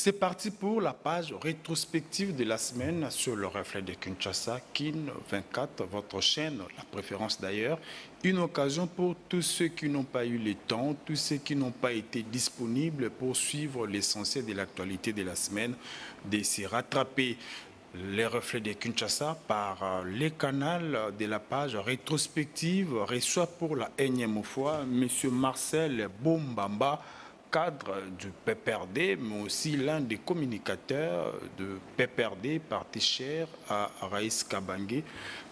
C'est parti pour la page rétrospective de la semaine sur le reflet de Kinshasa, KIN 24, votre chaîne, la préférence d'ailleurs. Une occasion pour tous ceux qui n'ont pas eu le temps, tous ceux qui n'ont pas été disponibles pour suivre l'essentiel de l'actualité de la semaine, de se rattraper les reflets de Kinshasa par les canaux de la page rétrospective. Reçoit pour la énième fois M. Marcel Bombamba, cadre du PPRD, mais aussi l'un des communicateurs de PPRD, parti cher à Raïs Kabangé.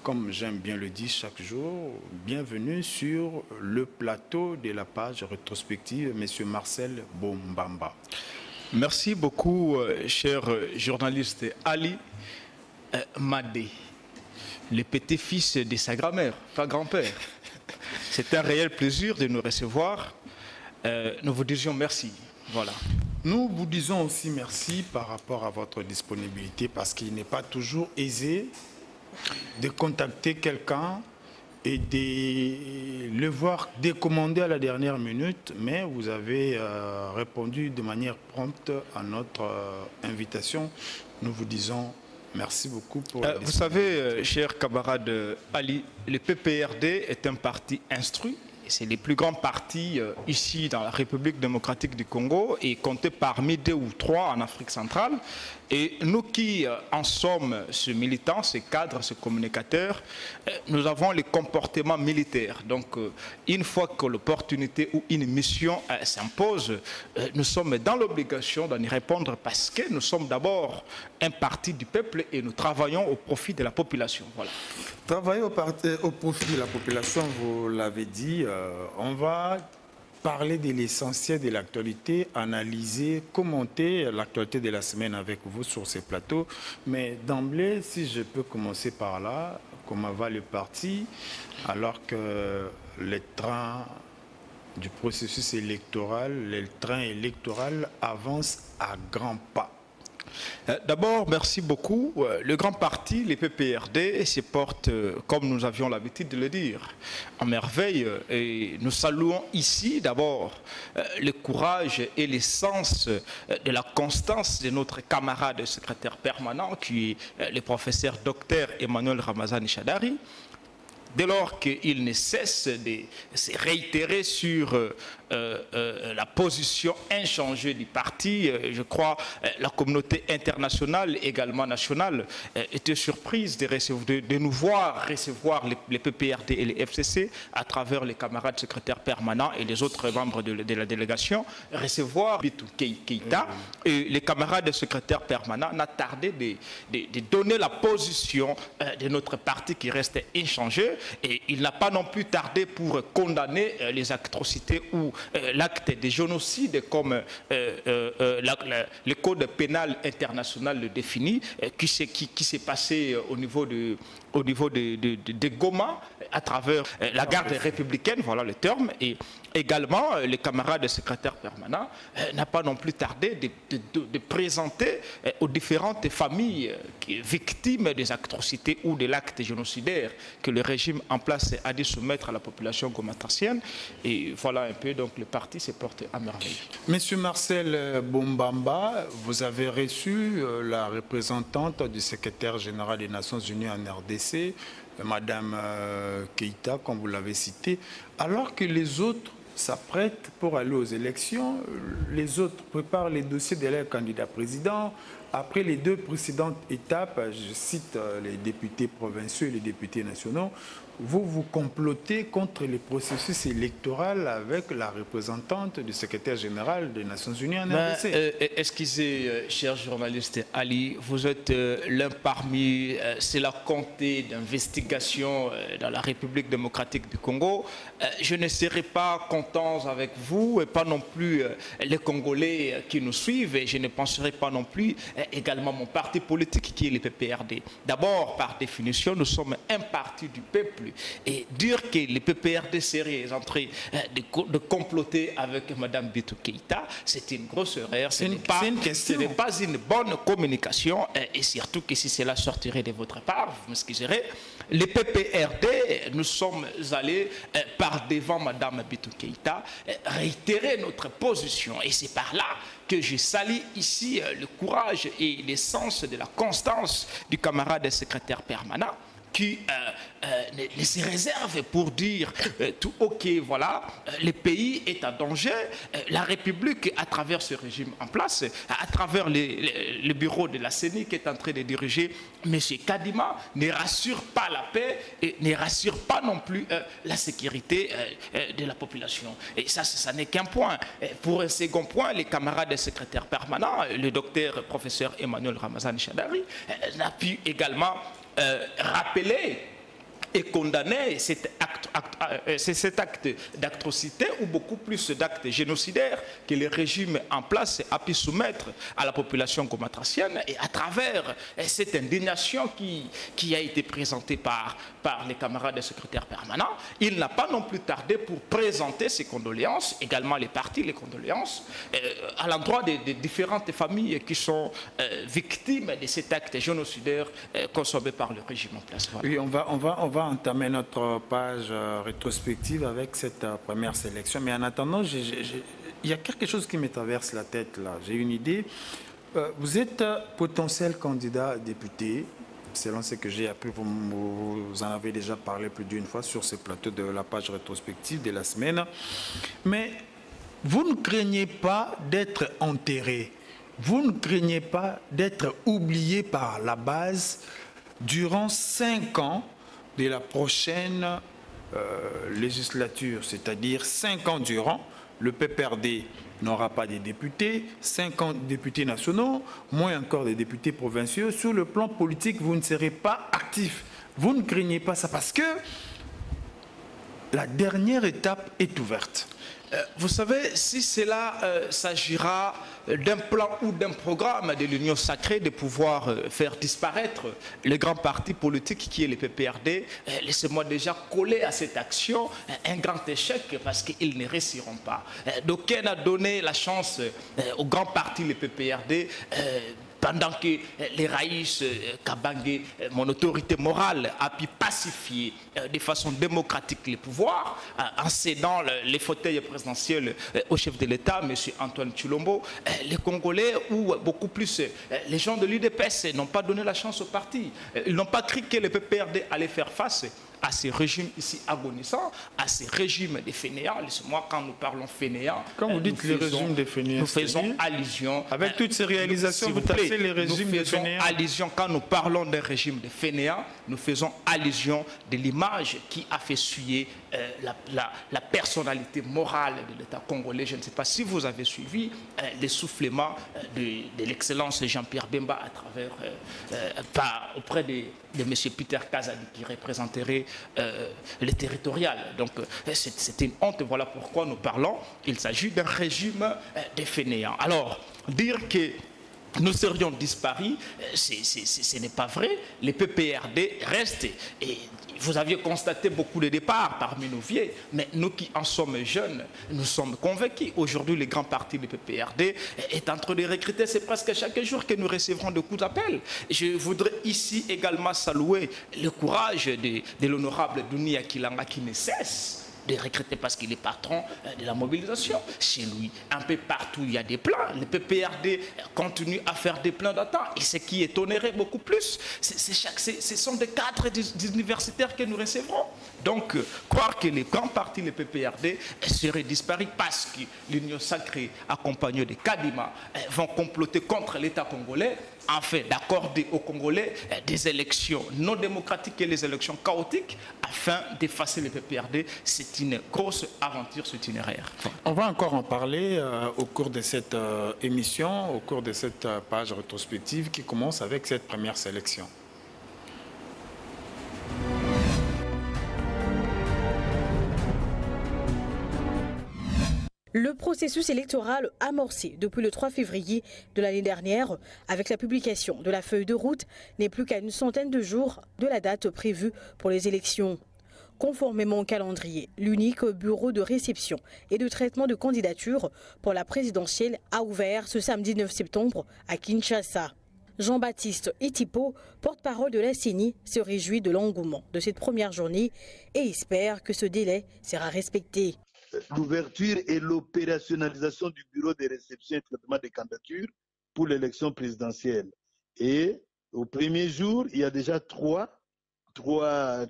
Comme j'aime bien le dire chaque jour, bienvenue sur le plateau de la page rétrospective, M. Marcel Bombamba. Merci beaucoup, cher journaliste Ali Madé, le petit-fils de sa grand-mère, pas grand-père. C'est un réel plaisir de nous recevoir. Nous vous disions merci. Voilà. Nous vous disons aussi merci par rapport à votre disponibilité parce qu'il n'est pas toujours aisé de contacter quelqu'un et de le voir décommander à la dernière minute, mais vous avez répondu de manière prompte à notre invitation. Nous vous disons merci beaucoup pour la vous savez, cher camarade Ali, le PPRD est un parti instruit. C'est les plus grands partis ici dans la République démocratique du Congo et compté parmi 2 ou 3 en Afrique centrale. Et nous qui en sommes ce militant, ce cadre, ce communicateur, nous avons les comportements militaires. Donc une fois que l'opportunité ou une mission s'impose, nous sommes dans l'obligation d'en y répondre parce que nous sommes d'abord un parti du peuple et nous travaillons au profit de la population. Voilà. Travailler au profit de la population, vous l'avez dit, on va parler de l'essentiel de l'actualité, analyser, commenter l'actualité de la semaine avec vous sur ces plateaux. Mais d'emblée, si je peux commencer par là, comment va le parti, alors que le train du processus électoral, le train électoral avance à grands pas? D'abord, merci beaucoup. Le grand parti, les PPRD, se porte, comme nous avions l'habitude de le dire, en merveille. Et nous saluons ici d'abord le courage et l'essence de la constance de notre camarade secrétaire permanent, qui est le professeur docteur Emmanuel Ramazani Chadari. Dès lors qu'il ne cesse de se réitérer sur la position inchangée du parti, je crois la communauté internationale, également nationale, était surprise de nous voir recevoir les PPRD et les FCC à travers les camarades secrétaires permanents et les autres membres de la délégation, recevoir Bitou Keïta. Et les camarades secrétaires permanents n'a tardé de donner la position de notre parti qui reste inchangée. Et il n'a pas non plus tardé pour condamner les atrocités ou l'acte de génocide comme le code pénal international le définit, qui s'est passé au niveau de Goma à travers la garde républicaine, voilà le terme. Et également, les camarades secrétaires permanents n'ont pas non plus tardé de présenter aux différentes familles victimes des atrocités ou de l'acte génocidaire que le régime en place a dû soumettre à la population gomatracienne. Et voilà un peu, donc le parti s'est porté à merveille. Monsieur Marcel Bombamba, vous avez reçu la représentante du secrétaire général des Nations Unies en RDC, Madame Keïta, comme vous l'avez cité, alors que les autres s'apprêtent pour aller aux élections, les autres préparent les dossiers de leurs candidats présidents. Après les 2 précédentes étapes, je cite les députés provinciaux et les députés nationaux, vous complotez contre le processus électoral avec la représentante du secrétaire général des Nations Unies en RDC. Excusez, cher journaliste Ali, vous êtes l'un parmi, c'est la comté d'investigation dans la République démocratique du Congo. Je ne serai pas content avec vous et pas non plus les Congolais qui nous suivent, et je ne penserai pas non plus également mon parti politique qui est le PPRD. D'abord, par définition, nous sommes un parti du peuple. Et dire que le PPRD serait en train de comploter avec Mme Bitou Keïta, c'est une grosse erreur. Ce n'est pas une bonne communication, et surtout que si cela sortirait de votre part, vous m'excuserez, les PPRD, nous sommes allés par devant Mme Bintou Keïta réitérer notre position. Et c'est par là que je salue ici le courage et l'essence de la constance du camarade secrétaire permanent qui se réserve pour dire tout ok, voilà, le pays est en danger, la République, à travers ce régime en place, à travers le bureau de la CENI qui est en train de diriger M. Kadima, ne rassure pas la paix et ne rassure pas non plus la sécurité de la population. Et ça n'est qu'un point. Pour un second point, les camarades secrétaires permanents, le docteur professeur Emmanuel Ramazani Chadari, n'a pu également rappeler et condamner cet acte d'atrocité ou beaucoup plus d'actes génocidaires que le régime en place a pu soumettre à la population gomatracienne, et à travers cette indignation qui a été présentée par les camarades des secrétaires permanents, il n'a pas non plus tardé pour présenter ses condoléances, également les partis, les condoléances, à l'endroit des différentes familles qui sont victimes de cet acte génocidaire consommé par le régime en place. Voilà. Oui, on va entamer notre page rétrospective avec cette première sélection. Mais en attendant, il y a quelque chose qui me traverse la tête là. J'ai une idée. Vous êtes potentiel candidat à député. Selon ce que j'ai appris, vous en avez déjà parlé plus d'une fois sur ce plateau de la page rétrospective de la semaine. Mais vous ne craignez pas d'être enterré. Vous ne craignez pas d'être oublié par la base durant 5 ans de la prochaine législature, c'est-à-dire 5 ans durant, le PPRD n'aura pas de députés, 50 députés nationaux, moins encore des députés provinciaux. Sur le plan politique, vous ne serez pas actif. Vous ne craignez pas ça parce que la dernière étape est ouverte. Vous savez, si cela s'agira d'un plan ou d'un programme de l'Union sacrée de pouvoir faire disparaître le grand parti politique qui est le PPRD, laissez-moi déjà coller à cette action un grand échec parce qu'ils ne réussiront pas. D'aucuns a donné la chance au grand parti, le PPRD, pendant que les Raïs Kabangé, mon autorité morale, a pu pacifier de façon démocratique les pouvoirs en cédant les fauteuils présidentiels au chef de l'État, M. Antoine Tshilombo, les Congolais ou beaucoup plus les gens de l'UDPS n'ont pas donné la chance au parti. Ils n'ont pas cru que le PPRD allait faire face à ces régimes ici agonisants, à ces régimes des fainéants. Laissez-moi, quand nous parlons fainéants, quand vous dites les régimes des fainéants, nous faisons allusion. Avec toutes ces réalisations, vous taxez les régimes des fainéants. Allusion, quand nous parlons d'un régime de fainéants, nous faisons allusion de l'image qui a fait suer la personnalité morale de l'État congolais. Je ne sais pas si vous avez suivi l'essoufflement de l'excellence Jean-Pierre Bemba à travers, auprès de M. Peter Kazadi qui représenterait le territorial. Donc c'est une honte, voilà pourquoi nous parlons. Il s'agit d'un régime des fainéants. Alors, dire que nous serions disparus, ce n'est pas vrai. Les PPRD restent. Et vous aviez constaté beaucoup de départs parmi nos vieux, mais nous qui en sommes jeunes, nous sommes convaincus. Aujourd'hui, le grand parti du PPRD est en train de recruter. C'est presque chaque jour que nous recevrons de coups d'appel. Je voudrais ici également saluer le courage de l'honorable Dounia Kilanga qui ne cesse de recruter parce qu'il est patron de la mobilisation. Chez lui, un peu partout, il y a des plans. Le PPRD continue à faire des plans d'attente. Et ce qui étonnerait beaucoup plus, ce sont des cadres universitaires que nous recevrons. Donc, croire que les grands partis, le PPRD, seraient disparus parce que l'Union sacrée, accompagnée de Kadima, vont comploter contre l'État congolais, afin d'accorder aux Congolais des élections non démocratiques et les élections chaotiques afin d'effacer le PPRD. C'est une grosse aventure, ce itinéraire. On va encore en parler au cours de cette émission, au cours de cette page rétrospective qui commence avec cette première sélection. Le processus électoral amorcé depuis le 3 février de l'année dernière avec la publication de la feuille de route n'est plus qu'à une centaine de jours de la date prévue pour les élections. Conformément au calendrier, l'unique bureau de réception et de traitement de candidatures pour la présidentielle a ouvert ce samedi 9 septembre à Kinshasa. Jean-Baptiste Itipo, porte-parole de la CENI, se réjouit de l'engouement de cette première journée et espère que ce délai sera respecté. L'ouverture et l'opérationnalisation du bureau de réception et traitement des candidatures pour l'élection présidentielle. Et au premier jour, il y a déjà trois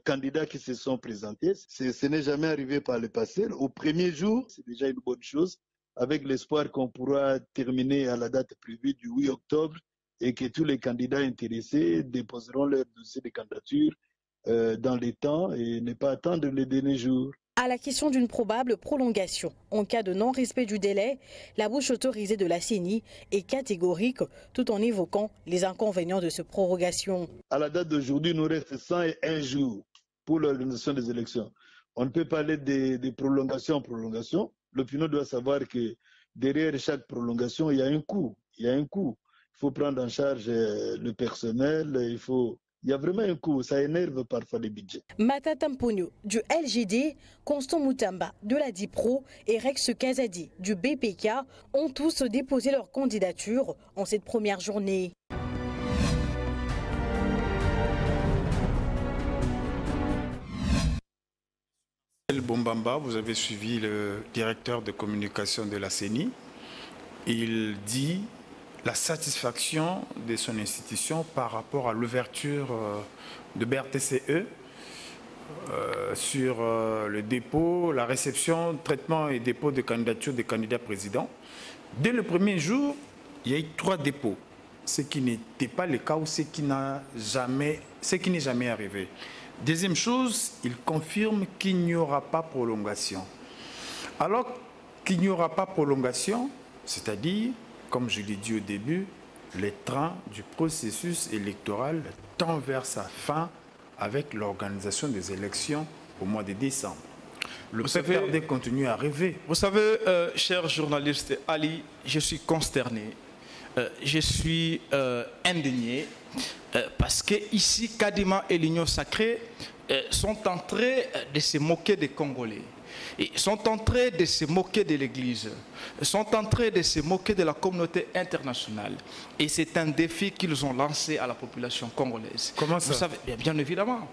candidats qui se sont présentés. Ce n'est jamais arrivé par le passé. Au premier jour, c'est déjà une bonne chose, avec l'espoir qu'on pourra terminer à la date prévue du 8 octobre et que tous les candidats intéressés déposeront leur dossier de candidature dans les temps et ne pas attendre les derniers jours. À la question d'une probable prolongation en cas de non-respect du délai, la bouche autorisée de la CENI est catégorique tout en évoquant les inconvénients de cette prorogation. À la date d'aujourd'hui, il nous reste 101 jours pour l'organisation des élections. On ne peut parler de prolongation en prolongation. L'opinion doit savoir que derrière chaque prolongation, il y a un coût. Il faut prendre en charge le personnel, il y a vraiment un coût, ça énerve parfois les budgets. Mata Tamponio du LGD, Constant Moutamba de la DIPRO et Rex Kazadi du BPK ont tous déposé leur candidature en cette première journée. Bombamba, vous avez suivi le directeur de communication de la CENI. Il dit la satisfaction de son institution par rapport à l'ouverture de BRTCE sur le dépôt, la réception, traitement et dépôt de candidature des candidats présidents. Dès le premier jour, il y a eu 3 dépôts, ce qui n'était pas le cas ou ce qui n'est jamais arrivé. Deuxième chose, il confirme qu'il n'y aura pas prolongation. Alors qu'il n'y aura pas prolongation, c'est-à-dire, comme je l'ai dit au début, les trains du processus électoral tend vers sa fin avec l'organisation des élections au mois de décembre. Le PPRD continue à rêver. Vous savez, cher journaliste Ali, je suis consterné, je suis indigné, parce que ici, Kadima et l'Union sacrée sont en train de se moquer des Congolais. Ils sont en train de se moquer de l'Église, sont en train de se moquer de la communauté internationale. Et c'est un défi qu'ils ont lancé à la population congolaise. Comment ça? Vous savez, bien évidemment.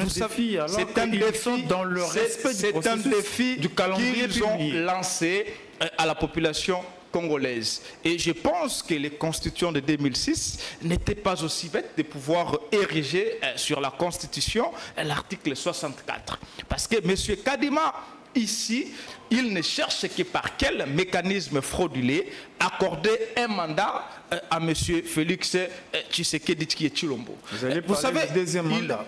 C'est un défi dans le respect du processus, un défi du calendrier qu'ils ont lancé à la population congolaise. Et je pense que les constituants de 2006 n'étaient pas aussi bêtes de pouvoir ériger sur la Constitution l'article 64. Parce que M. Kadima, ici, il ne cherche que par quel mécanisme frauduleux accorder un mandat à M. Félix Tshisekedi Tshilombo. Vous savez, deuxième mandat.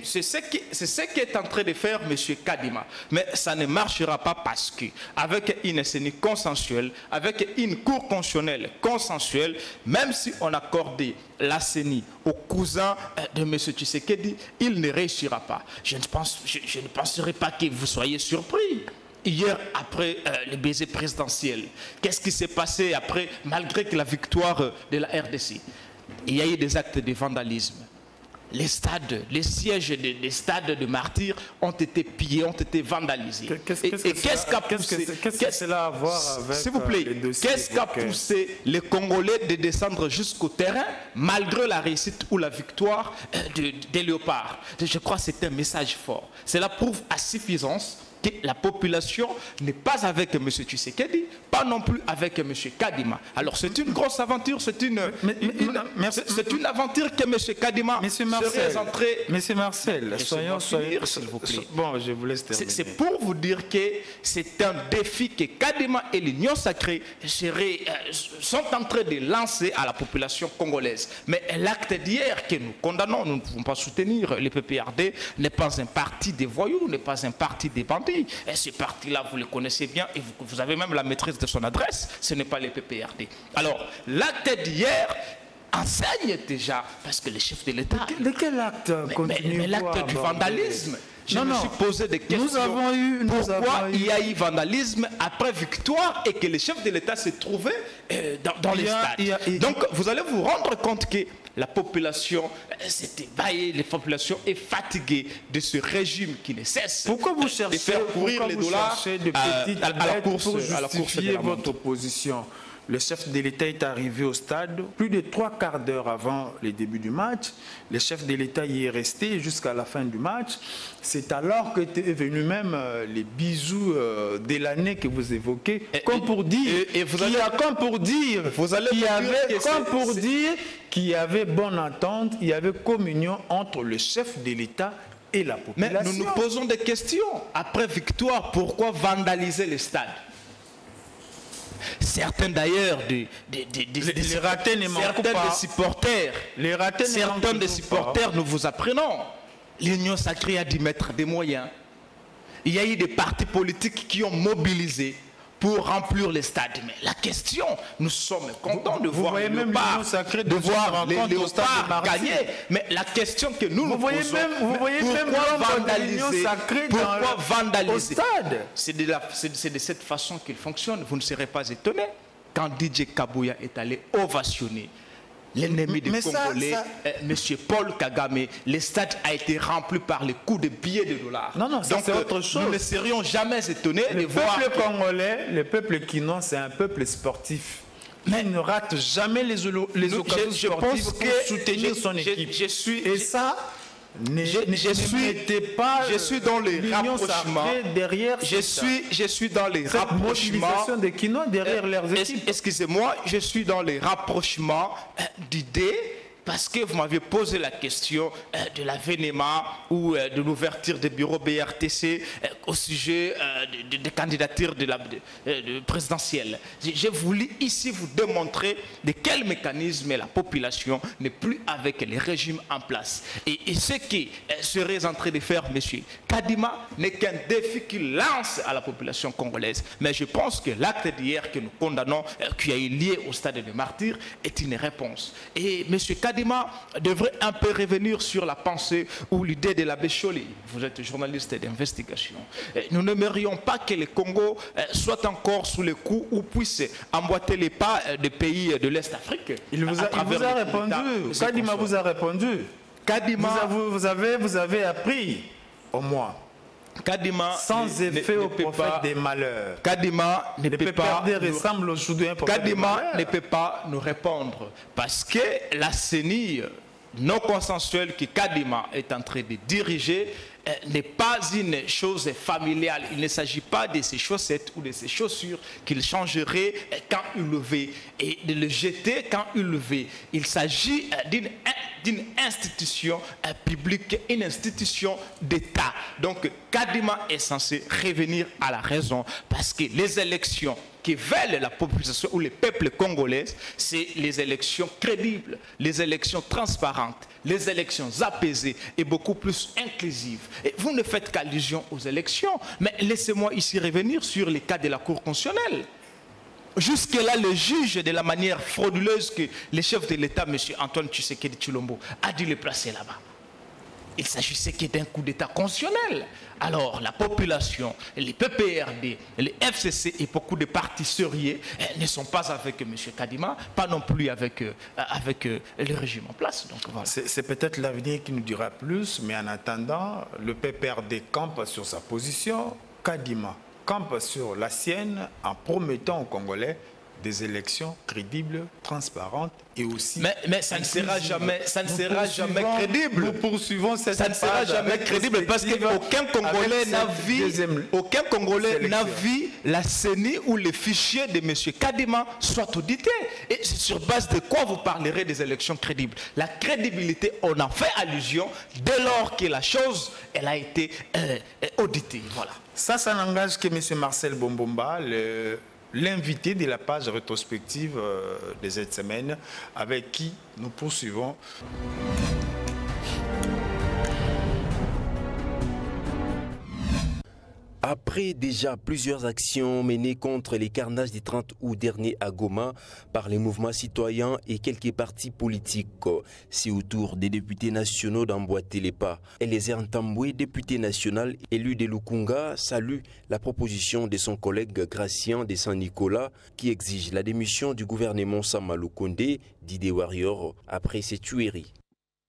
C'est ce qu'est en train de faire M. Kadima. Mais ça ne marchera pas parce que, avec une CENI consensuelle, avec une cour constitutionnelle consensuelle, même si on accordait la CENI au cousin de M. Tshisekedi, il ne réussira pas. Je ne penserai pas que vous soyez surpris. Hier, après le baiser présidentiel, qu'est-ce qui s'est passé après, malgré que la victoire de la RDC? Il y a eu des actes de vandalisme. Les stades, les sièges des stades de martyrs ont été pillés, ont été vandalisés. Qu'est-ce que cela a à voir avec, s'il vous plaît, qu'est-ce qui a poussé les Congolais de descendre jusqu'au terrain malgré la réussite ou la victoire des léopards? Je crois que c'est un message fort. Cela prouve à suffisance que la population n'est pas avec M. Tshisekedi, pas non plus avec M. Kadima. Alors c'est une grosse aventure, c'est une aventure que M. Kadima serait entré... Monsieur Marcel, soyons s'il vous plaît. Bon, je vous laisse terminer. C'est pour vous dire que c'est un défi que Kadima et l'Union sacrée sont en train de lancer à la population congolaise. Mais l'acte d'hier que nous condamnons, nous ne pouvons pas soutenir le PPRD, n'est pas un parti des voyous, n'est pas un parti des bandits. Et ce parti-là, vous le connaissez bien et vous avez même la maîtrise de son adresse. Ce n'est pas le PPRD. Alors, l'acte d'hier enseigne déjà, parce que le chef de l'État... De quel acte mais l'acte du vandalisme. Je me suis posé des questions. Pourquoi il y a eu vandalisme après victoire et que le chef de l'État se trouvait dans les stades. Donc, vous allez vous rendre compte que la population s'est ébahiée, la population est fatiguée de ce régime qui ne cesse de faire courir les dollars à la course pour justifier votre opposition. le chef de l'État est arrivé au stade plus de 3/4 d'heure avant le début du match. Le chef de l'État y est resté jusqu'à la fin du match. C'est alors que est venu même les bisous de l'année que vous évoquez, comme pour dire qu'il y avait bonne entente, il y avait communion entre le chef de l'État et la population. Mais nous nous posons des questions. Après victoire, pourquoi vandaliser le stade? Certains d'ailleurs, les ratés ne manquent pas. Certains des supporters, nous vous apprenons. L'Union sacrée a dû mettre des moyens. Il y a eu des partis politiques qui ont mobilisé pour remplir les stades. Mais la question, nous sommes contents de voir les Léopards gagner. Mais la question que nous nous posons, pourquoi vandaliser? C'est de cette façon qu'il fonctionne. Vous ne serez pas étonnés quand DJ Kabouya est allé ovationner l'ennemi des Congolais, M. Paul Kagame. Le stade a été rempli par les coups de billets de dollars. Non, ça c'est autre chose. Nous ne serions jamais étonnés de voir... Le peuple congolais, le peuple quinois, c'est un peuple sportif. Mais il ne rate jamais les occasions sportives pour soutenir son équipe. Je suis dans les rapprochements. Je suis dans les rapprochements des Quinois derrière leurs équipes. Excusez-moi, je suis dans les rapprochements d'idées. Parce que vous m'avez posé la question de l'avènement ou de l'ouverture des bureaux BRTC au sujet des candidatures présidentielles. J'ai voulu ici vous démontrer de quel mécanisme la population n'est plus avec les régimes en place. Et ce qui serait en train de faire M. Kadima n'est qu'un défi qu'il lance à la population congolaise. Mais je pense que l'acte d'hier que nous condamnons, qui a eu lié au stade de martyrs, est une réponse. Et M. Kadima devrait un peu revenir sur la pensée ou l'idée de l'abbé Choli. Vous êtes journaliste d'investigation. Nous n'aimerions pas que le Congo soit encore sous le coup ou puisse emboîter les pas des pays de l'Est Afrique. Il vous a répondu. Kadima vous a répondu. Kadima, vous avez appris au moins. Kadima sans effet au prophète des malheurs. Kadima ne peut pas nous répondre parce que la CENI non consensuelle que Kadima est en train de diriger n'est pas une chose familiale. Il ne s'agit pas de ses chaussettes ou de ses chaussures qu'il changerait quand il le veut et de le jeter quand il le veut. Il s'agit d'une institution publique, une institution d'État. Donc Kadima est censé revenir à la raison parce que les élections qui veulent la population ou les peuples congolais, c'est les élections crédibles, les élections transparentes, les élections apaisées et beaucoup plus inclusives. Et vous ne faites qu'allusion aux élections, mais laissez-moi ici revenir sur les cas de la Cour constitutionnelle. Jusque-là, le juge, de la manière frauduleuse que le chef de l'État, M. Antoine Tshisekedi Tshilombo, a dû le placer là-bas. Il s'agissait d'un coup d'État constitutionnel. Alors, la population, les PPRD, les FCC et beaucoup de partis sérieux ne sont pas avec M. Kadima, pas non plus avec le régime en place. Voilà. C'est peut-être l'avenir qui nous dira plus, mais en attendant, le PPRD campe sur sa position, Kadima campe sur la sienne en promettant aux Congolais des élections crédibles, transparentes et aussi... Mais ça ne sera jamais crédible. Nous poursuivons cette ça ne sera jamais crédible parce qu'aucun Congolais n'a vu la CENI ou les fichiers de M. Kadima soient audités. Et c'est sur base de quoi vous parlerez des élections crédibles? La crédibilité, on en fait allusion dès lors que la chose elle a été auditée. Voilà. Ça n'engage que M. Marcel Bombomba, l'invité de la page rétrospective de cette semaine, avec qui nous poursuivons. Après déjà plusieurs actions menées contre les carnages du 30 août dernier à Goma par les mouvements citoyens et quelques partis politiques, c'est au tour des députés nationaux d'emboîter les pas. Eliezer Ntambwe, député national élu de Lukunga, salue la proposition de son collègue Gracien de Saint-Nicolas qui exige la démission du gouvernement Sama Lukonde, d'Idé Warrior, après ces tueries.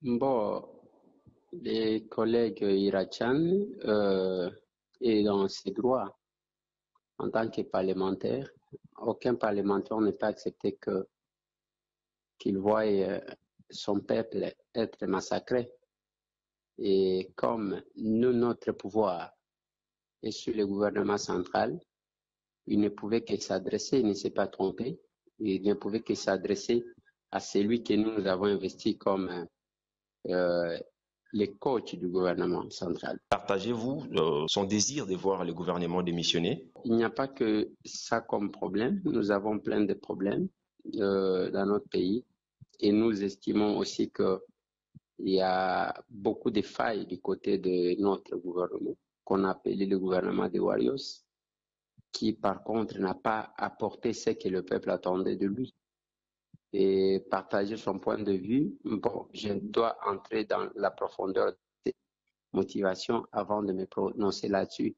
Bon, les collègues Irachan... et dans ses droits en tant que parlementaire aucun parlementaire ne peut accepter qu'il voie son peuple être massacré. Et comme nous, notre pouvoir est sur le gouvernement central, il ne pouvait que s'adresser, il ne s'est pas trompé, il ne pouvait que s'adresser à celui que nous avons investi comme le coach du gouvernement central. Partagez-vous son désir de voir le gouvernement démissionner? Il n'y a pas que ça comme problème. Nous avons plein de problèmes dans notre pays et nous estimons aussi qu'il y a beaucoup de failles du côté de notre gouvernement, qu'on a appelé le gouvernement des Warriors, qui par contre n'a pas apporté ce que le peuple attendait de lui. Et partager son point de vue, bon, je dois entrer dans la profondeur des motivations avant de me prononcer là-dessus.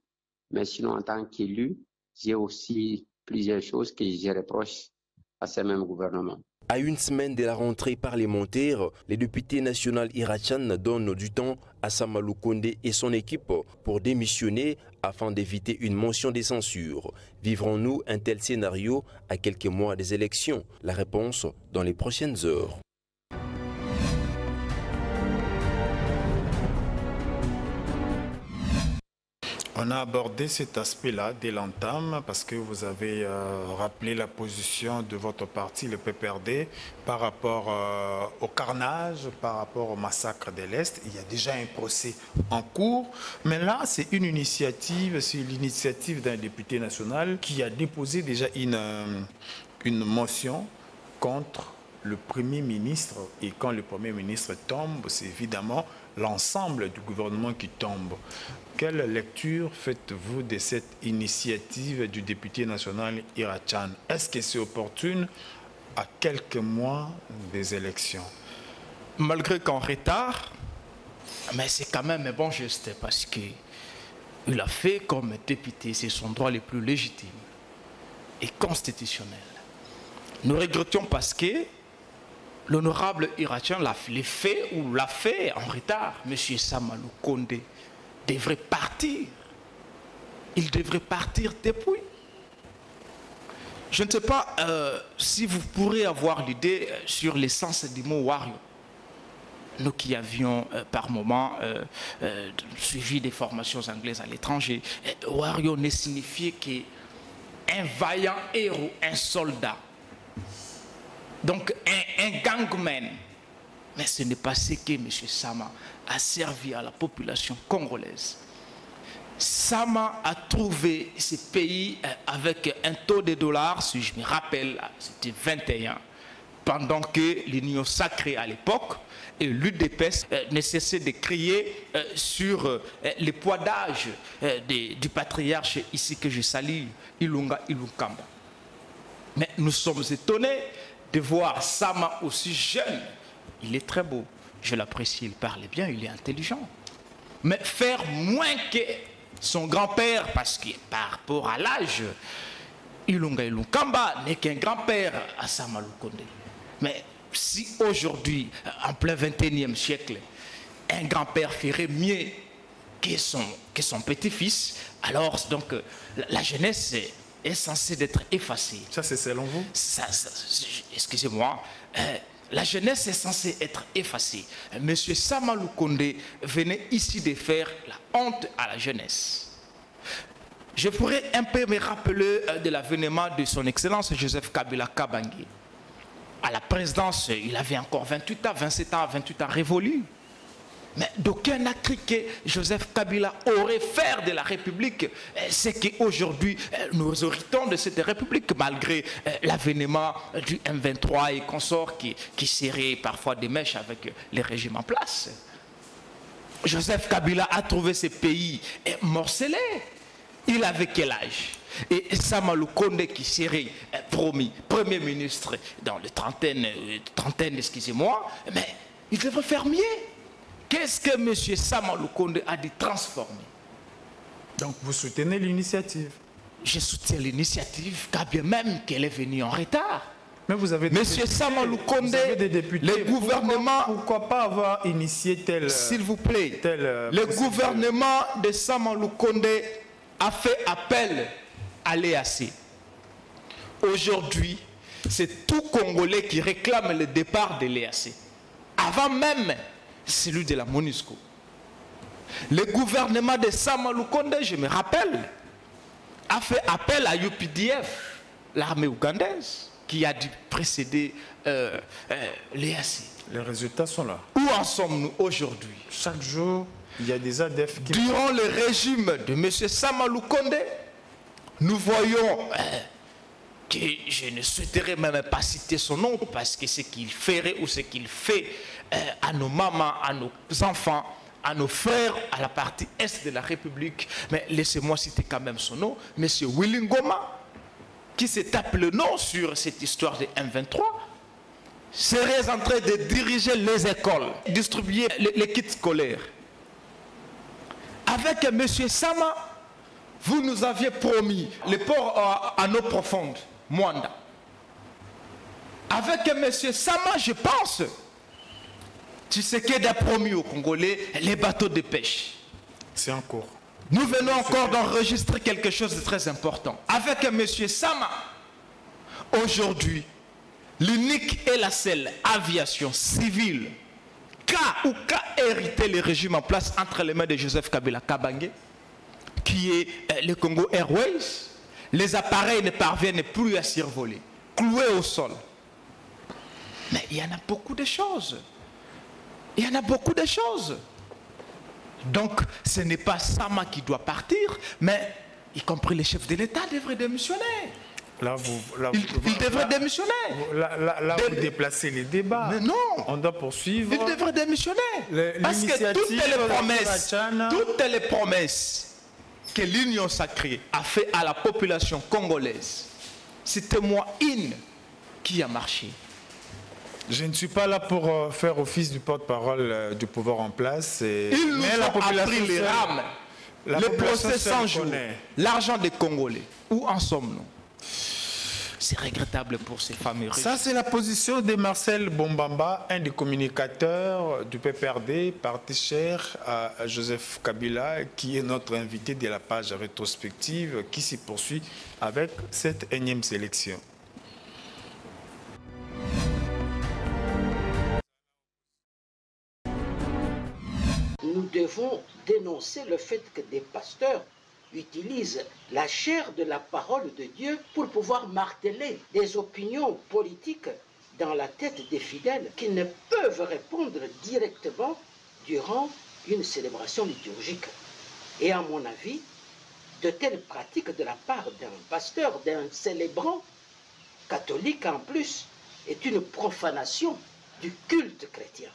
Mais sinon, en tant qu'élu, j'ai aussi plusieurs choses que je reproche à ce même gouvernement. À une semaine de la rentrée parlementaire, les députés nationaux Irachan donnent du temps à Sama Lukonde et son équipe pour démissionner afin d'éviter une motion de censure. Vivrons-nous un tel scénario à quelques mois des élections? La réponse dans les prochaines heures. On a abordé cet aspect-là dès l'entame parce que vous avez rappelé la position de votre parti, le PPRD, par rapport au carnage, par rapport au massacre de l'Est. Il y a déjà un procès en cours, mais là, c'est une initiative, c'est l'initiative d'un député national qui a déposé déjà une motion contre le Premier ministre. Et quand le Premier ministre tombe, c'est évidemment l'ensemble du gouvernement qui tombe. Quelle lecture faites-vous de cette initiative du député national Irachan? Est-ce que c'est opportune à quelques mois des élections? Malgré qu'en retard, mais c'est quand même un bon geste parce qu'il a fait comme député, c'est son droit le plus légitime et constitutionnel. Nous regrettons parce que l'honorable Irachan l'a fait en retard. Monsieur Sama Lukonde devrait partir. Il devrait partir depuis. Je ne sais pas si vous pourrez avoir l'idée sur l'essence du mot warrior. Nous qui avions par moment suivi des formations anglaises à l'étranger, warrior ne signifiait qu'un vaillant héros, un soldat. Donc un gangman. Mais ce n'est pas ce que M. Sama a servi à la population congolaise. Sama a trouvé ce pays avec un taux de dollars, si je me rappelle, c'était 21, pendant que l'Union sacrée à l'époque et l'UDPS ne cessait de crier sur le poids d'âge du patriarche ici que je salue, Ilunga Ilunkamba. Mais nous sommes étonnés de voir Sama aussi jeune. Il est très beau, je l'apprécie, il parle bien, il est intelligent. Mais faire moins que son grand-père, parce que par rapport à l'âge, Ilunga Ilunkamba n'est qu'un grand-père à Sama Lukonde. Mais si aujourd'hui, en plein 21e siècle, un grand-père ferait mieux que son petit-fils, alors donc la jeunesse est censée d'être effacée. Ça, c'est selon vous? Excusez-moi. La jeunesse est censée être effacée. Monsieur Sama Lukonde venait ici de faire la honte à la jeunesse. Je pourrais un peu me rappeler de l'avènement de son Excellence Joseph Kabila Kabange. À la présidence, il avait encore 28 ans, 27 ans, 28 ans révolus. Mais d'aucun n'a cru que Joseph Kabila aurait fait de la République ce qu'aujourd'hui nous héritons de cette République, malgré l'avènement du M23 et consorts qui serraient parfois des mèches avec les régimes en place. Joseph Kabila a trouvé ce pays morcelé. Il avait quel âge? Et Sama Lukonde qui serait promis Premier ministre dans les trentaine, excusez-moi, mais il devrait faire mieux. Qu'est-ce que M. Sama Lukonde a dit transformer? Donc vous soutenez l'initiative? Je soutiens l'initiative, car bien même qu'elle est venue en retard. Mais vous avez M. Sama Lukonde, le gouvernement... Pourquoi pas avoir initié tel... S'il vous plaît, le gouvernement de Sama Lukonde a fait appel à l'EAC aujourd'hui, c'est tout Congolais qui réclame le départ de l'EAC. Avant même celui de la MONUSCO. Le gouvernement de Sama Lukonde, je me rappelle, a fait appel à UPDF, l'armée ougandaise, qui a dû précéder l'EAC. Les résultats sont là. Où en sommes-nous aujourd'hui? Chaque jour, il y a des ADF qui... Durant le régime de M. Sama Lukonde, nous voyons que je ne souhaiterais même pas citer son nom parce que ce qu'il ferait ou ce qu'il fait à nos mamans, à nos enfants, à nos frères, à la partie est de la République, mais laissez-moi citer quand même son nom, M. Willy Ngoma, qui se tape le nom sur cette histoire de M23, serait en train de diriger les écoles, distribuer les kits scolaires. Avec M. Sama, vous nous aviez promis le port en eau profonde, Mwanda. Avec M. Sama, je pense, Tshisekedi a promis aux Congolais les bateaux de pêche. C'est en cours. Nous venons encore d'enregistrer quelque chose de très important. Avec M. Sama, aujourd'hui, l'unique et la seule aviation civile qu'a hérité le régime en place entre les mains de Joseph Kabila Kabange, qui est le Congo Airways, les appareils ne parviennent plus à survoler, cloués au sol. Mais il y en a beaucoup de choses. Il y en a beaucoup de choses. Donc, ce n'est pas Sama qui doit partir, mais y compris les chefs de l'État devraient démissionner. Il devrait démissionner. Là, vous déplacez les débats. Mais non. On doit poursuivre. Il devrait démissionner. Parce que toutes les promesses que l'Union sacrée a fait à la population congolaise, citez-moi une qui a marché. Je ne suis pas là pour faire office du porte-parole du pouvoir en place. Ils nous ont appris les rames. Le procès sans jour. L'argent des Congolais. Où en sommes-nous? C'est regrettable pour ces familles riches. Ça, c'est la position de Marcel Bombamba, un des communicateurs du PPRD, parti cher à Joseph Kabila, qui est notre invité de la page rétrospective qui s'y poursuit avec cette énième sélection. Nous devons dénoncer le fait que des pasteurs utilisent la chair de la parole de Dieu pour pouvoir marteler des opinions politiques dans la tête des fidèles qui ne peuvent répondre directement durant une célébration liturgique. Et à mon avis, de telles pratiques de la part d'un pasteur, d'un célébrant catholique en plus, est une profanation du culte chrétien.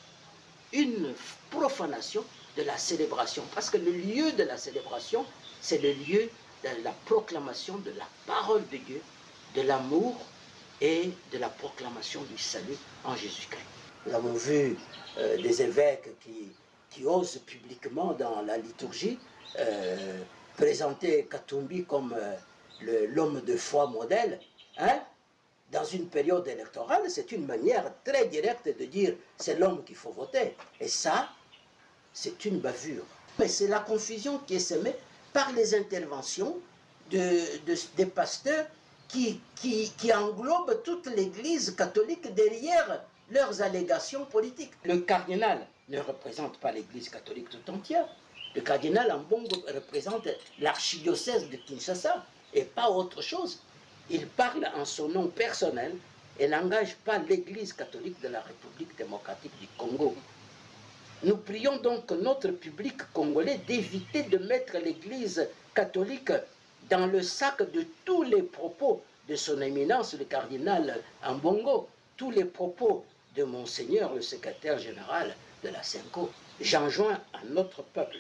Une profanation de la célébration. Parce que le lieu de la célébration, c'est le lieu de la proclamation de la parole de Dieu, de l'amour et de la proclamation du salut en Jésus-Christ. Nous avons vu des évêques qui osent publiquement dans la liturgie présenter Katumbi comme l'homme de foi modèle. Hein? Dans une période électorale, c'est une manière très directe de dire c'est l'homme qu'il faut voter. Et ça, c'est une bavure. Mais c'est la confusion qui est semée par les interventions des pasteurs qui englobent toute l'Église catholique derrière leurs allégations politiques. Le cardinal ne représente pas l'Église catholique tout entière. Le cardinal Ambongo représente l'archidiocèse de Kinshasa et pas autre chose. Il parle en son nom personnel et n'engage pas l'Église catholique de la République démocratique du Congo. Nous prions donc notre public congolais d'éviter de mettre l'Église catholique dans le sac de tous les propos de son éminence, le cardinal Ambongo, tous les propos de Monseigneur, le secrétaire général de la CENCO. J'enjoins à notre peuple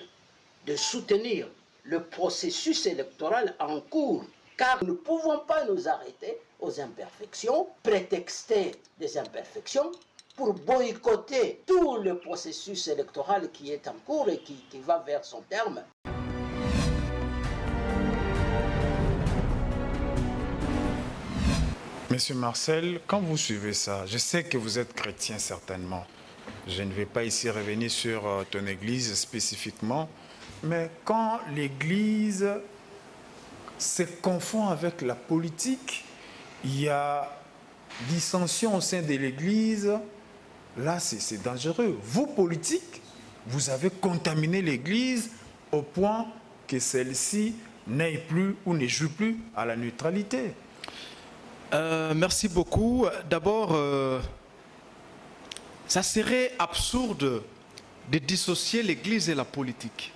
de soutenir le processus électoral en cours, car nous ne pouvons pas nous arrêter aux imperfections, prétexter des imperfections, pour boycotter tout le processus électoral qui est en cours et qui va vers son terme. Monsieur Marcel, quand vous suivez ça, je sais que vous êtes chrétien certainement. Je ne vais pas ici revenir sur ton église spécifiquement, mais quand l'église se confond avec la politique il y a dissension au sein de l'Église, là c'est dangereux. Vous, politiques, vous avez contaminé l'Église au point que celle-ci n'aille plus ou ne joue plus à la neutralité. Merci beaucoup. D'abord, ça serait absurde de dissocier l'Église et la politique.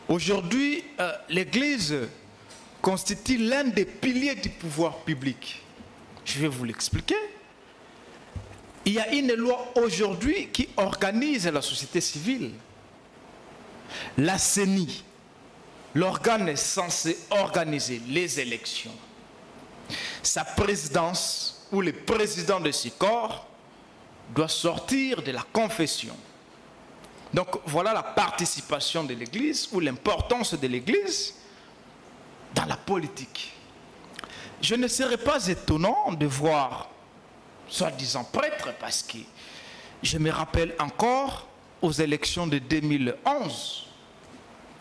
Aujourd'hui, l'Église constitue l'un des piliers du pouvoir public. Je vais vous l'expliquer. Il y a une loi aujourd'hui qui organise la société civile. La CENI, l'organe censé organiser les élections. Sa présidence ou le président de ce corps doit sortir de la confession. Donc voilà la participation de l'Église ou l'importance de l'Église dans la politique. Je ne serais pas étonnant de voir soi-disant prêtres, parce que je me rappelle encore aux élections de 2011,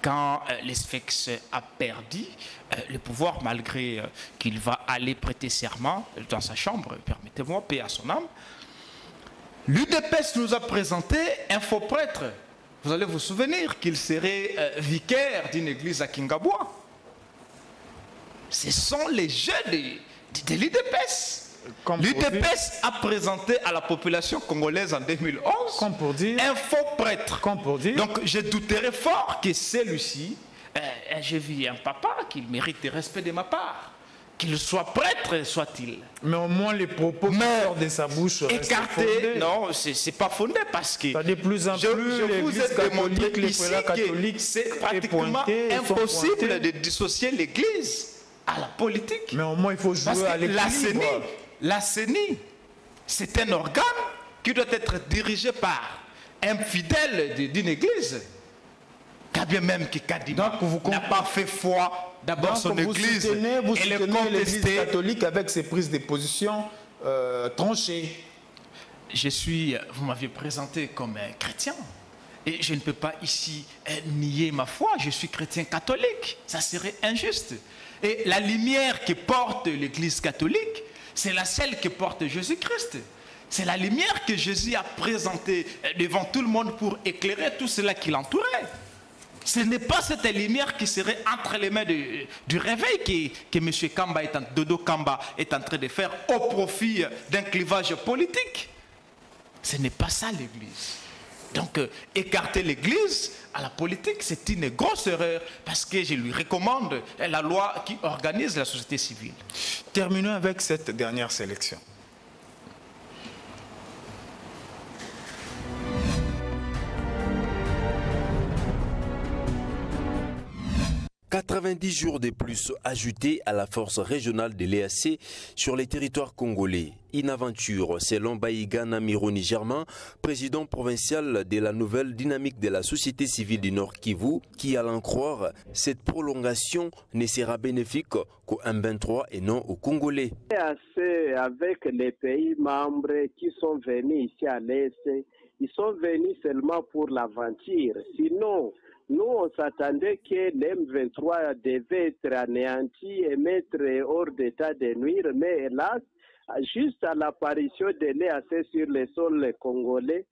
quand le Sphinx a perdu le pouvoir, malgré qu'il va aller prêter serment dans sa chambre, permettez-moi, paix à son âme. L'UDPS nous a présenté un faux prêtre. Vous allez vous souvenir qu'il serait vicaire d'une église à Kingabwa. Ce sont les jeunes de l'UDPS. L'UDPS a présenté à la population congolaise en 2011 un faux prêtre. Donc je douterais fort que celui-ci, j'ai vu un papa qui mérite le respect de ma part. Qu'il soit prêtre, soit-il. Mais au moins les propos qui sortent de sa bouche écartés. Non, c'est pas fondé parce que de plus en plus, je vous ai démontré ici que c'est pratiquement impossible de dissocier l'Église à la politique. Mais au moins il faut jouer à l'équilibre. La CENI, c'est un organe qui doit être dirigé par un fidèle d'une église. Quand bien même que Kadima n'a pas fait foi d'abord son église vous soutenez l'église catholique avec ses prises de position tranchées. Vous m'aviez présenté comme un chrétien. Et je ne peux pas ici nier ma foi. Je suis chrétien catholique. Ça serait injuste. Et la lumière que porte l'église catholique, c'est la celle que porte Jésus-Christ. C'est la lumière que Jésus a présentée devant tout le monde pour éclairer tout cela qui l'entourait. Ce n'est pas cette lumière qui serait entre les mains du réveil que M. Dodo Kamba est en train de faire au profit d'un clivage politique. Ce n'est pas ça l'Église. Donc, écarter l'Église à la politique, c'est une grosse erreur parce que je lui recommande la loi qui organise la société civile. Terminons avec cette dernière sélection. « 90 jours de plus ajoutés à la force régionale de l'EAC sur les territoires congolais. Une aventure, selon Baïgana Mironi Germain, président provincial de la nouvelle dynamique de la société civile du Nord Kivu, qui, à l'en croire, cette prolongation ne sera bénéfique qu'au M23 et non aux Congolais. L'EAC, avec les pays membres qui sont venus ici à l'Est, ils sont venus seulement pour l'aventure. Sinon, nous, on s'attendait que l'M23 devait être anéanti et mettre hors d'état de nuire, mais hélas, juste à l'apparition de l'EAC sur le sol congolais,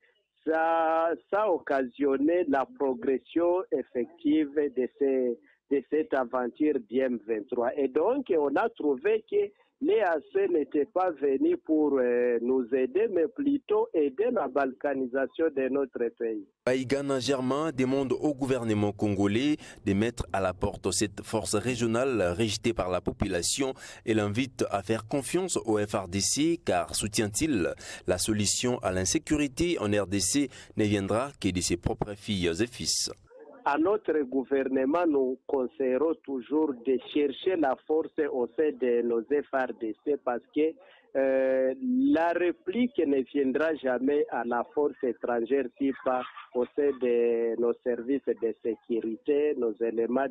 ça a occasionné la progression effective de cette aventure d'M23. Et donc, on a trouvé que l'EAC n'était pas venu pour nous aider, mais plutôt aider la balkanisation de notre pays. Baïgana Germain demande au gouvernement congolais de mettre à la porte cette force régionale rejetée par la population et l'invite à faire confiance au FRDC car, soutient-il, la solution à l'insécurité en RDC ne viendra que de ses propres filles et fils. À notre gouvernement, nous conseillerons toujours de chercher la force au sein de nos FRDC parce que la réplique ne viendra jamais à la force étrangère si pas au sein de nos services de sécurité, nos éléments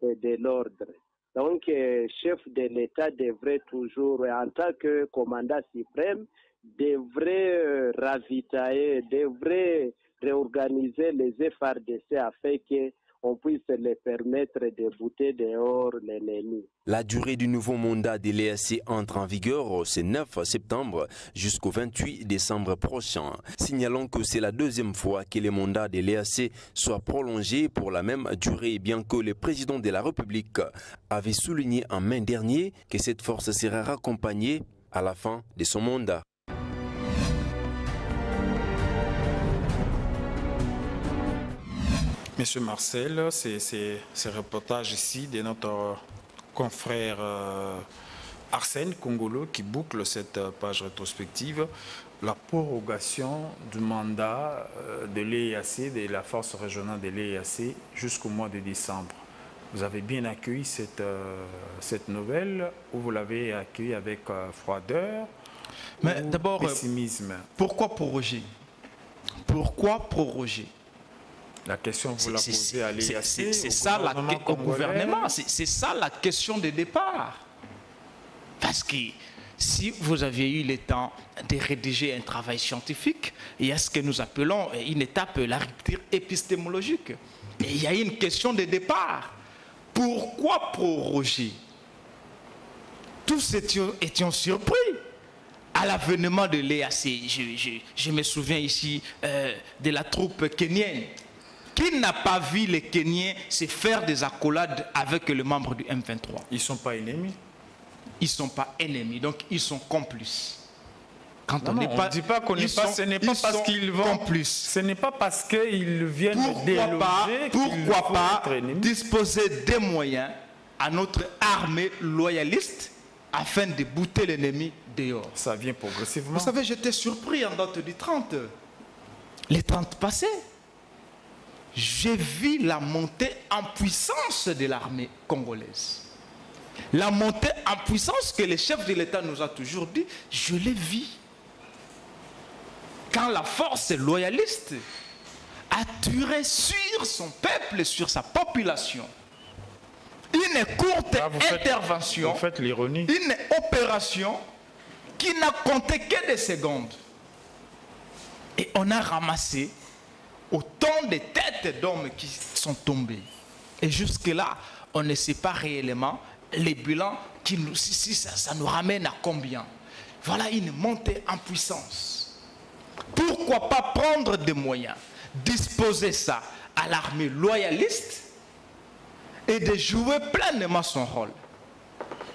de l'ordre. Donc, chef de l'État devrait toujours, en tant que commandant suprême, devrait ravitailler, devrait réorganiser les FRDC afin on puisse les permettre de bouter dehors l'ennemi. La durée du nouveau mandat de l'EAC entre en vigueur ce 9 septembre jusqu'au 28 décembre prochain. Signalons que c'est la deuxième fois que le mandat de l'EAC soit prolongé pour la même durée, bien que le président de la République avait souligné en mai dernier que cette force sera raccompagnée à la fin de son mandat. Monsieur Marcel, c'est ce reportage ici de notre confrère Arsène Kongolo qui boucle cette page rétrospective. La prorogation du mandat de l'EAC, de la force régionale de l'EAC jusqu'au mois de décembre. Vous avez bien accueilli cette nouvelle ou vous l'avez accueillie avec froideur mais d'abord, pessimisme? Pourquoi proroger? Pourquoi proroger? La question, vous la posez à l'EAC, c'est ça au gouvernement. C'est ça la question de départ. Parce que si vous aviez eu le temps de rédiger un travail scientifique, il y a ce que nous appelons une étape, la rupture épistémologique. Et il y a une question de départ. Pourquoi proroger? Tous étions surpris à l'avènement de l'EAC. Je me souviens ici de la troupe kenyenne. Qui n'a pas vu les Kenyans se faire des accolades avec les membres du M23? Ils ne sont pas ennemis. Ils ne sont pas ennemis, donc ils sont complices. Quand on ne dit pas qu'on n'est pas, ce n'est pas parce qu'ils vont complices. Ce n'est pas parce qu'ils viennent déloger. Pourquoi pas disposer des moyens à notre armée loyaliste afin de bouter l'ennemi dehors? Ça vient progressivement. Vous savez, j'étais surpris en date du 30. Les 30 passés. J'ai vu la montée en puissance de l'armée congolaise. La montée en puissance que le chef de l'État nous a toujours dit, je l'ai vu. Quand la force loyaliste a tiré sur son peuple, sur sa population, une courte intervention, vous faites l'ironie. Une opération qui n'a compté que des secondes. Et on a ramassé autant de têtes d'hommes qui sont tombés. Et jusque-là, on ne sait pas réellement les bilans, si ça nous ramène à combien. Voilà une montée en puissance. Pourquoi pas prendre des moyens, disposer ça à l'armée loyaliste et de jouer pleinement son rôle?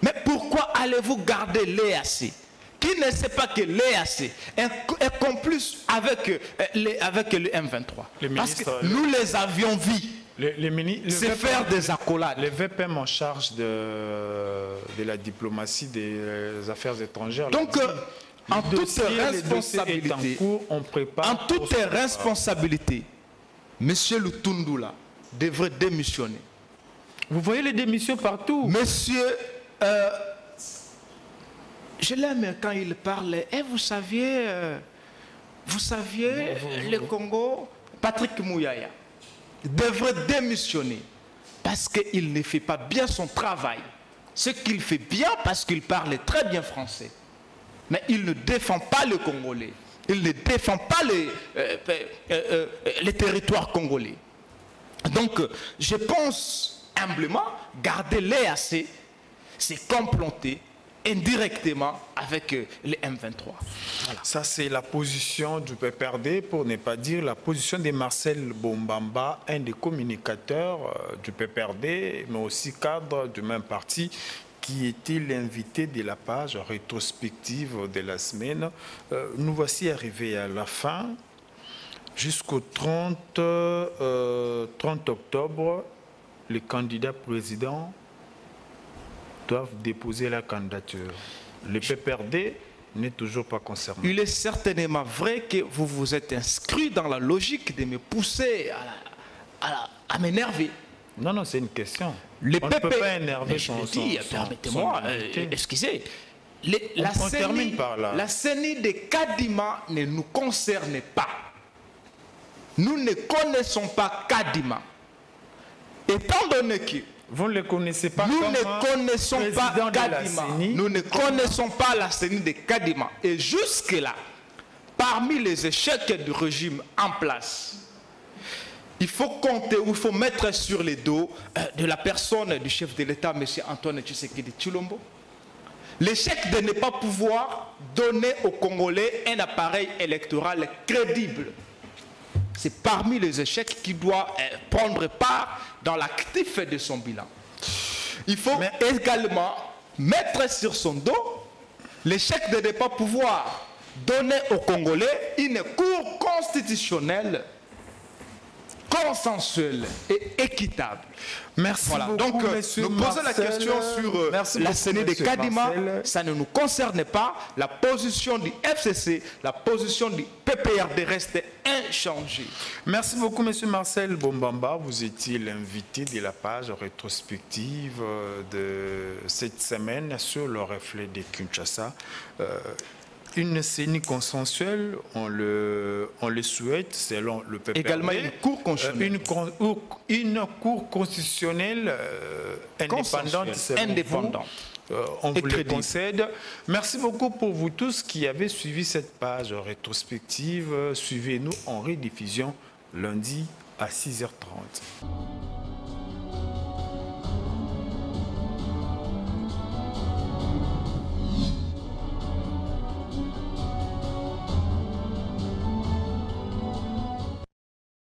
Mais pourquoi allez-vous garder l'EAC? Qui ne sait pas que l'EAC est complice avec le M23? Parce que nous les avions vus se faire des accolades. Le VPM en charge de la diplomatie des affaires étrangères. Donc, en toute responsabilité, M. Lutundula devrait démissionner. Vous voyez les démissions partout. Monsieur... je l'aime quand il parle. Et vous saviez, le Congo, Patrick Mouyaya devrait démissionner parce qu'il ne fait pas bien son travail. Ce qu'il fait bien parce qu'il parle très bien français. Mais il ne défend pas le Congolais. Il ne défend pas les territoires congolais. Donc, je pense humblement, garder l'EAC, c'est comploter indirectement avec les M23. Voilà. Ça, c'est la position du PPRD, pour ne pas dire la position de Marcel Bombamba, un des communicateurs du PPRD, mais aussi cadre du même parti, qui était l'invité de la page rétrospective de la semaine. Nous voici arrivés à la fin. Jusqu'au 30 octobre, les candidats présidents doivent déposer la candidature. Le PPRD n'est toujours pas concerné. Il est certainement vrai que vous vous êtes inscrit dans la logique de me pousser à m'énerver. Non, non, c'est une question. On ne peut pas énerver permettez-moi, excusez. La CENI de Kadima ne nous concerne pas. Nous ne connaissons pas Kadima. Étant donné que vous ne le connaissez pas, nous ne connaissons pas Kadima. Nous ne connaissons pas la CENI de Kadima. Et jusque-là, parmi les échecs du régime en place, il faut compter ou il faut mettre sur les dos de la personne du chef de l'État, M. Antoine Tshisekedi Tshilombo, l'échec de ne pas pouvoir donner aux Congolais un appareil électoral crédible. C'est parmi les échecs qui doit prendre part dans l'actif de son bilan. Il faut également mettre sur son dos l'échec de ne pas pouvoir donner aux Congolais une cour constitutionnelle consensuelle et équitable. Merci beaucoup, donc, monsieur nous posons la question sur la CENI de Kadima. Marcel. Ça ne nous concerne pas. La position du FCC, la position du PPRD reste inchangée. Merci beaucoup, monsieur Marcel Bombamba. Vous étiez l'invité de la page rétrospective de cette semaine sur le reflet de Kinshasa. Une CENI consensuelle, on le souhaite selon le PPRD. Également une cour constitutionnelle. Une cour constitutionnelle indépendante. On vous le concède. Merci beaucoup pour vous tous qui avez suivi cette page rétrospective. Suivez-nous en rediffusion lundi à 6h30.